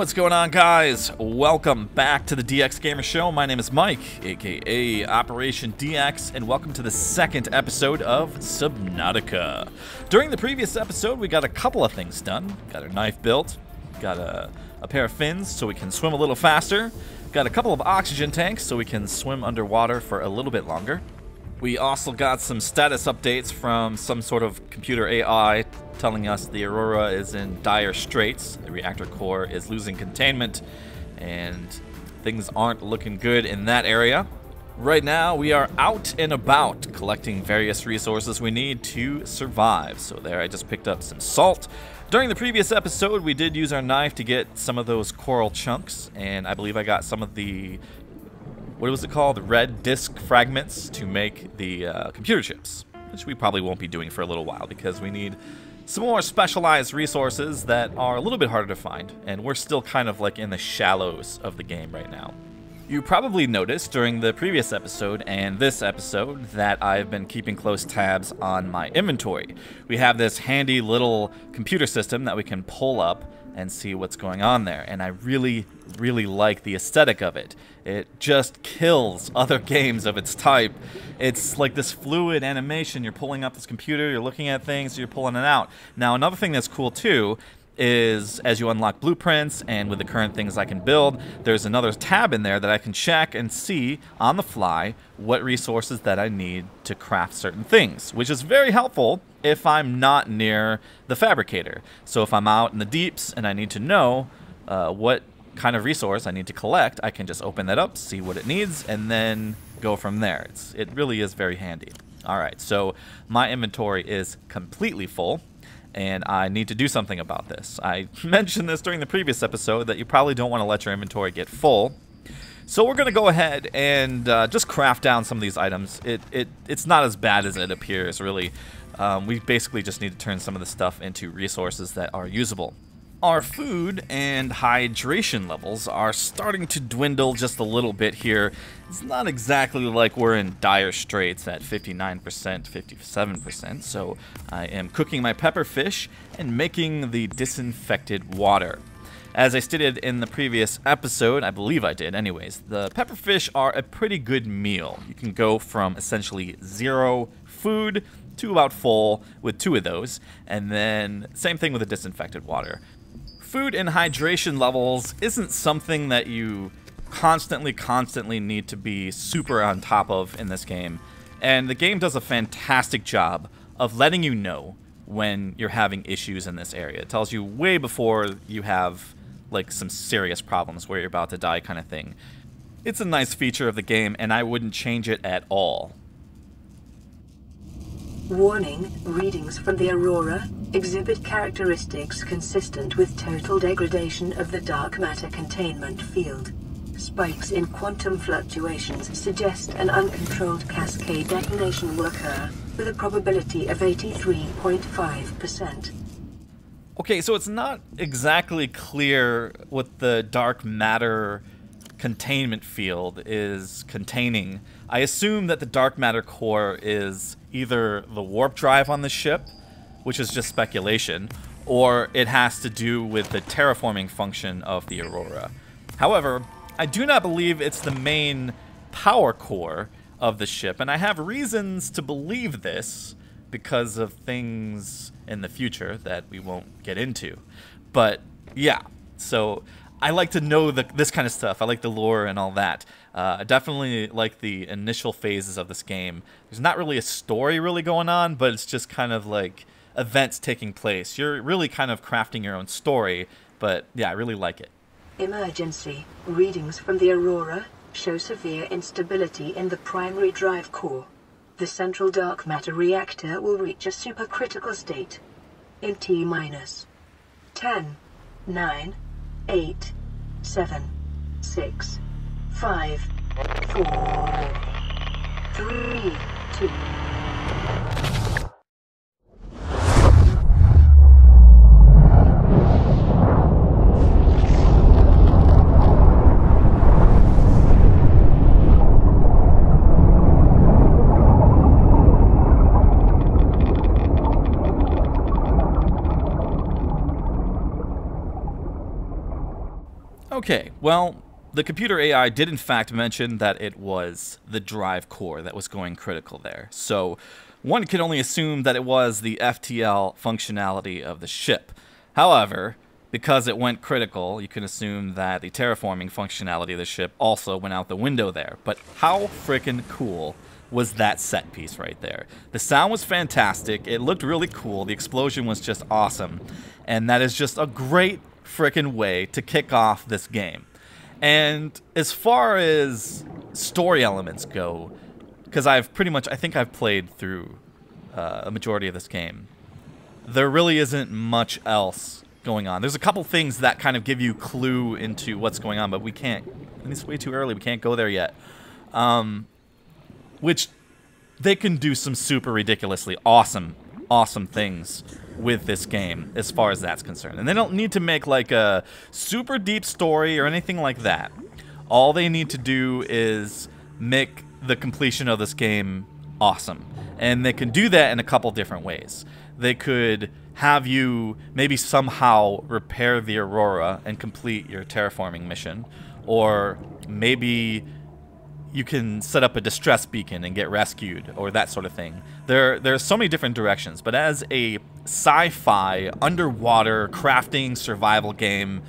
What's going on, guys? Welcome back to the DX Gamer Show. My name is Mike, aka Operation DX, and welcome to the second episode of Subnautica. During the previous episode, we got a couple of things done. Got our knife built, got a pair of fins so we can swim a little faster, got a couple of oxygen tanks so we can swim underwater for a little bit longer. We also got some status updates from some sort of computer AI telling us the Aurora is in dire straits, the reactor core is losing containment, and things aren't looking good in that area. Right now, we are out and about collecting various resources we need to survive. So there, I just picked up some salt. During the previous episode, we did use our knife to get some of those coral chunks, and I believe I got some of the what was it called? The red disc fragments to make the computer chips, which we probably won't be doing for a little while because we need some more specialized resources that are a little bit harder to find, and we're still kind of like in the shallows of the game right now. You probably noticed during the previous episode and this episode that I've been keeping close tabs on my inventory. We have this handy little computer system that we can pull up and see what's going on there, and I really like the aesthetic of it. It just kills other games of its type. It's like this fluid animation. You're pulling up this computer, you're looking at things, you're pulling it out. Now, another thing that's cool too is as you unlock blueprints and with the current things I can build, there's another tab in there that I can check and see on the fly what resources that I need to craft certain things, which is very helpful if I'm not near the fabricator. So if I'm out in the deeps and I need to know what kind of resource I need to collect, I can just open that up, see what it needs, and then go from there. It really is very handy. Alright, so my inventory is completely full, and I need to do something about this. I mentioned this during the previous episode that you probably don't want to let your inventory get full. So we're going to go ahead and just craft down some of these items. It's not as bad as it appears, really. We basically just need to turn some of the stuff into resources that are usable. Our food and hydration levels are starting to dwindle just a little bit here. It's not exactly like we're in dire straits at 59%, 57%, so I am cooking my pepper fish and making the disinfected water. As I stated in the previous episode, I believe I did anyways, the pepper fish are a pretty good meal. You can go from essentially zero food to about full with 2 of those, and then same thing with the disinfected water. Food and hydration levels isn't something that you constantly need to be super on top of in this game, and the game does a fantastic job of letting you know when you're having issues in this area. It tells you way before you have like some serious problems where you're about to die kind of thing. It's a nice feature of the game, and I wouldn't change it at all. Warning, readings from the Aurora exhibit characteristics consistent with total degradation of the dark matter containment field. Spikes in quantum fluctuations suggest an uncontrolled cascade detonation will occur, with a probability of 83.5%. Okay, so it's not exactly clear what the dark matter containment field is containing. I assume that the dark matter core is either the warp drive on the ship, which is just speculation, or it has to do with the terraforming function of the Aurora. However, I do not believe it's the main power core of the ship, and I have reasons to believe this because of things in the future that we won't get into. But yeah, so I like to know this kind of stuff. I like the lore and all that. I definitely like the initial phases of this game. There's not really a story really going on, but it's just kind of like events taking place. You're really kind of crafting your own story, but yeah, I really like it. Emergency. Readings from the Aurora show severe instability in the primary drive core. The central dark matter reactor will reach a supercritical state in T-minus 10, 9, 8, 7, 6, 5, 4, 3, 2. Okay, well, the computer AI did in fact mention that it was the drive core that was going critical there. So one can only assume that it was the FTL functionality of the ship. However, because it went critical, you can assume that the terraforming functionality of the ship also went out the window there. But how freaking cool was that set piece right there? The sound was fantastic. It looked really cool. The explosion was just awesome. And that is just a great freaking way to kick off this game. And as far as story elements go, because I think I've played through a majority of this game, there really isn't much else going on. There's a couple things that kind of give you clue into what's going on, but we can't, and it's way too early, we can't go there yet. Which they can do some super ridiculously awesome things with this game as far as that's concerned. And they don't need to make like a super deep story or anything like that. All they need to do is make the completion of this game awesome. And they can do that in a couple different ways. They could have you maybe somehow repair the Aurora and complete your terraforming mission, or maybe you can set up a distress beacon and get rescued, or that sort of thing. There's so many different directions, but as a sci-fi underwater crafting survival game,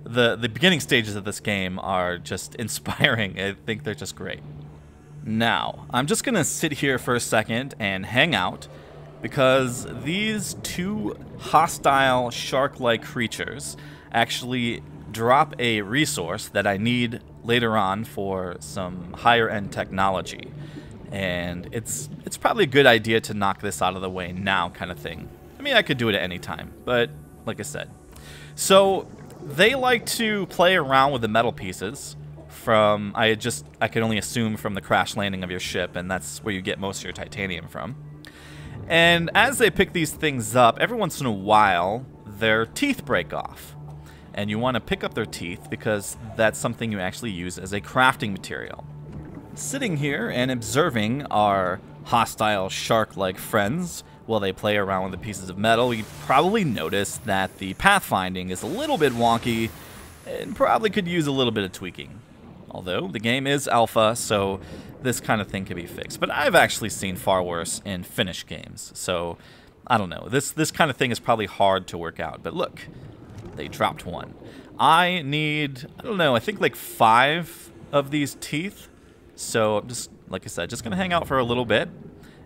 the beginning stages of this game are just inspiring. I think they're just great. Now, I'm just gonna sit here for a second and hang out, because these two hostile shark-like creatures actually drop a resource that I need later on for some higher-end technology. And it's probably a good idea to knock this out of the way now, kind of thing. I mean, I could do it at any time, but like I said. So they like to play around with the metal pieces from, I can only assume, from the crash landing of your ship, and that's where you get most of your titanium from. And as they pick these things up, every once in a while, their teeth break off. And you want to pick up their teeth because that's something you actually use as a crafting material. Sitting here and observing our hostile shark-like friends while they play around with the pieces of metal, you probably notice that the pathfinding is a little bit wonky and probably could use a little bit of tweaking. Although the game is alpha, so this kind of thing can be fixed. But I've actually seen far worse in finished games, so I don't know. This kind of thing is probably hard to work out. But look, they dropped one. I need, I don't know, I think like 5 of these teeth. So I'm just, like I said, just going to hang out for a little bit.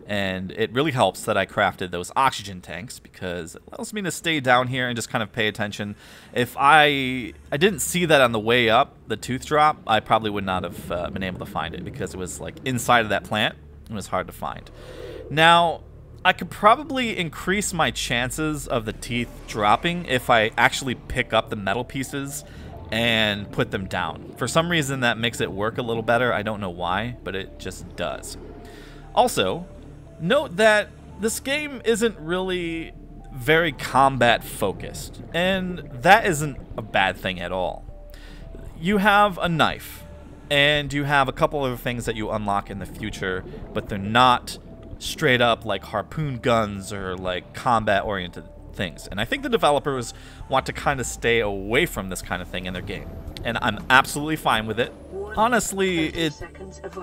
And it really helps that I crafted those oxygen tanks, because it allows me to stay down here and just kind of pay attention. If I didn't see that on the way up, the tooth drop, I probably would not have been able to find it, because it was like inside of that plant. It was hard to find. Now, I could probably increase my chances of the teeth dropping if I actually pick up the metal pieces and put them down. For some reason, that makes it work a little better. I don't know why, but it just does. Also, note that this game isn't really very combat focused, and that isn't a bad thing at all. You have a knife, and you have a couple other things that you unlock in the future, but they're not straight up like harpoon guns or like combat oriented things. And I think the developers want to kind of stay away from this kind of thing in their game, and I'm absolutely fine with it. Honestly, it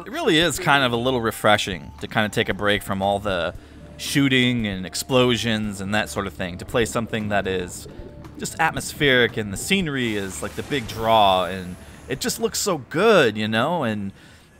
really is kind of a little refreshing to kind of take a break from all the shooting and explosions and that sort of thing, to play something that is just atmospheric, and the scenery is like the big draw, and it just looks so good, you know. And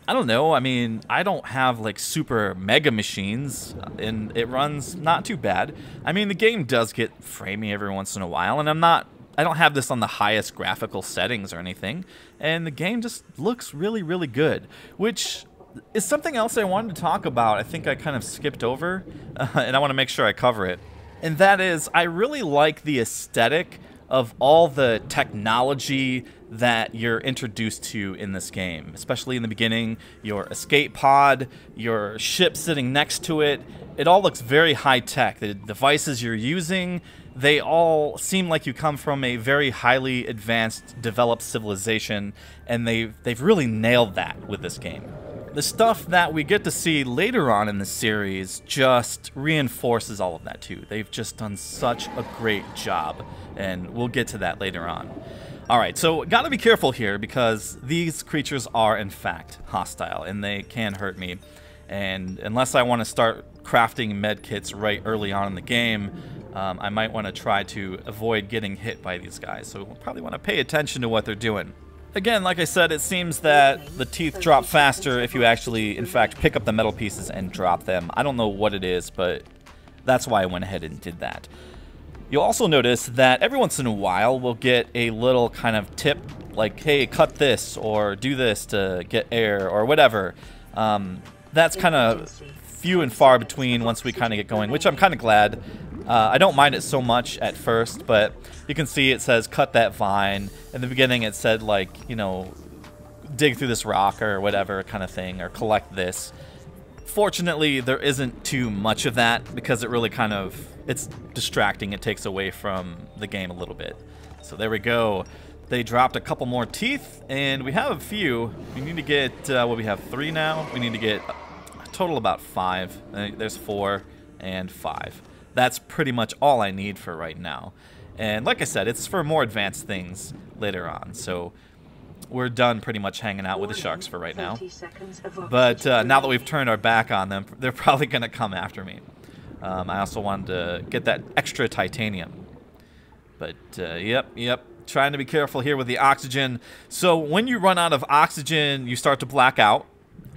I don't know, I mean, I don't have like super mega machines, and it runs not too bad. I mean, the game does get framey every once in a while, and I don't have this on the highest graphical settings or anything, and the game just looks really, really good, which is something else I wanted to talk about. I think I kind of skipped over, and I want to make sure I cover it. And that is, I really like the aesthetic of all the technology that you're introduced to in this game, especially in the beginning. Your escape pod, your ship sitting next to it, it all looks very high-tech. The devices you're using, they all seem like you come from a very highly advanced, developed civilization, and they've really nailed that with this game. The stuff that we get to see later on in the series just reinforces all of that too. They've just done such a great job, and we'll get to that later on. Alright, so gotta be careful here because these creatures are in fact hostile and they can hurt me. And unless I want to start crafting med kits right early on in the game, I might want to try to avoid getting hit by these guys. So we'll probably want to pay attention to what they're doing. Again, like I said, it seems that the teeth drop faster if you actually, in fact, pick up the metal pieces and drop them. I don't know what it is, but that's why I went ahead and did that. You'll also notice that every once in a while we'll get a little kind of tip like, hey, cut this or do this to get air or whatever. That's kind of few and far between once we kind of get going, which I'm kind of glad. I don't mind it so much at first, but you can see it says cut that vine. In the beginning it said like, you know, dig through this rock or whatever kind of thing, or collect this. Fortunately, there isn't too much of that because it really kind of, it's distracting. It takes away from the game a little bit. So there we go. They dropped a couple more teeth, and we have a few. We need to get, well, we have 3 now. We need to get a total about 5. There's 4 and 5. That's pretty much all I need for right now. And like I said, it's for more advanced things later on. So we're done pretty much hanging out with the sharks for right now. But now that we've turned our back on them, they're probably going to come after me. I also wanted to get that extra titanium. But yep. Trying to be careful here with the oxygen. So when you run out of oxygen, you start to black out.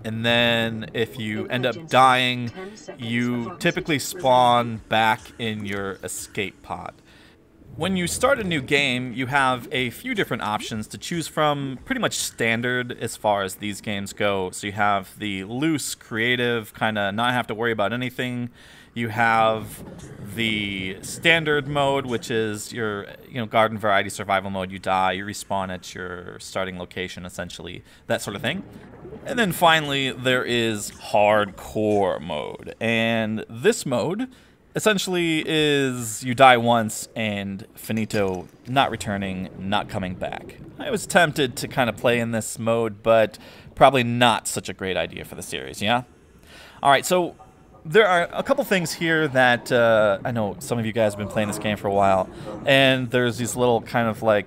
And then if you end up dying, you typically spawn back in your escape pod. When you start a new game, you have a few different options to choose from, pretty much standard as far as these games go. So you have the loose, creative, kind of not have to worry about anything. You have the standard mode, which is your garden variety survival mode. You die, you respawn at your starting location, essentially, that sort of thing. And then finally, there is hardcore mode. And this mode essentially is you die once and finito, not returning, not coming back. I was tempted to kind of play in this mode, but probably not such a great idea for the series, yeah? Alright, so there are a couple things here that I know some of you guys have been playing this game for a while, and there's these little kind of like,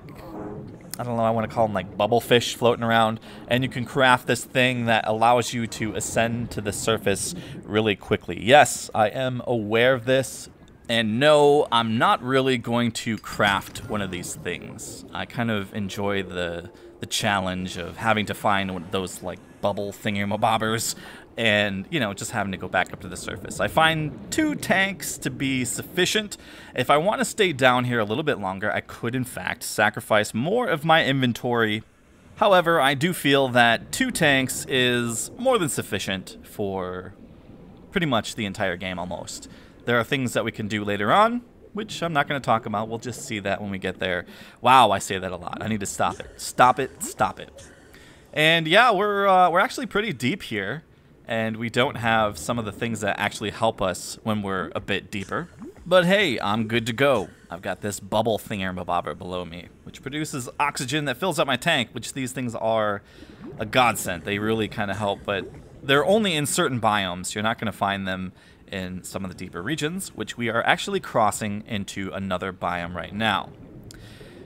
I don't know, I want to call them like bubble fish floating around, and you can craft this thing that allows you to ascend to the surface really quickly. Yes, I am aware of this, and no, I'm not really going to craft one of these things. I kind of enjoy the challenge of having to find one of those like bubble thingamabobbers and, you know, just having to go back up to the surface. I find 2 tanks to be sufficient. If I want to stay down here a little bit longer, I could, in fact, sacrifice more of my inventory. However, I do feel that 2 tanks is more than sufficient for pretty much the entire game, almost. There are things that we can do later on, which I'm not going to talk about. We'll just see that when we get there. Wow, I say that a lot. I need to stop it. Stop it. Stop it. And yeah, we're actually pretty deep here. And we don't have some of the things that actually help us when we're a bit deeper. But hey, I'm good to go. I've got this bubble thingamabobber below me, which produces oxygen that fills up my tank, which these things are a godsend. They really kind of help, but they're only in certain biomes. You're not going to find them in some of the deeper regions, which we are actually crossing into another biome right now.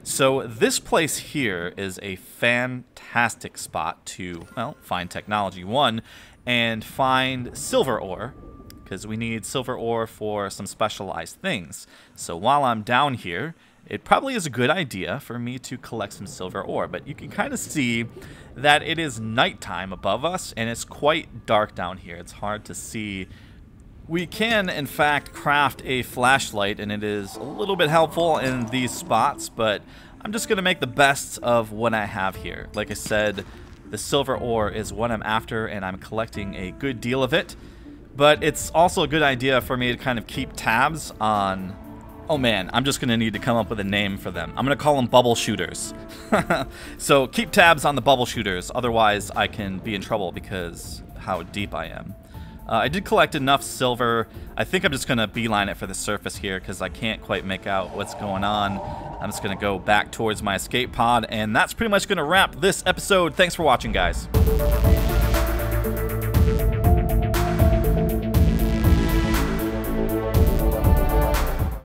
So this place here is a fantastic spot to, well, find technology, 1, and find silver ore, because we need silver ore for some specialized things. So while I'm down here, it probably is a good idea for me to collect some silver ore, but you can kind of see that it is nighttime above us, and it's quite dark down here. It's hard to see. We can, in fact, craft a flashlight, and it is a little bit helpful in these spots, but I'm just going to make the best of what I have here. Like I said, the silver ore is what I'm after, and I'm collecting a good deal of it. But it's also a good idea for me to kind of keep tabs on... Oh man, I'm just going to need to come up with a name for them. I'm going to call them bubble shooters. So keep tabs on the bubble shooters, otherwise I can be in trouble because how deep I am. I did collect enough silver. I think I'm just going to beeline it for the surface here because I can't quite make out what's going on. I'm just going to go back towards my escape pod, and that's pretty much going to wrap this episode. Thanks for watching, guys.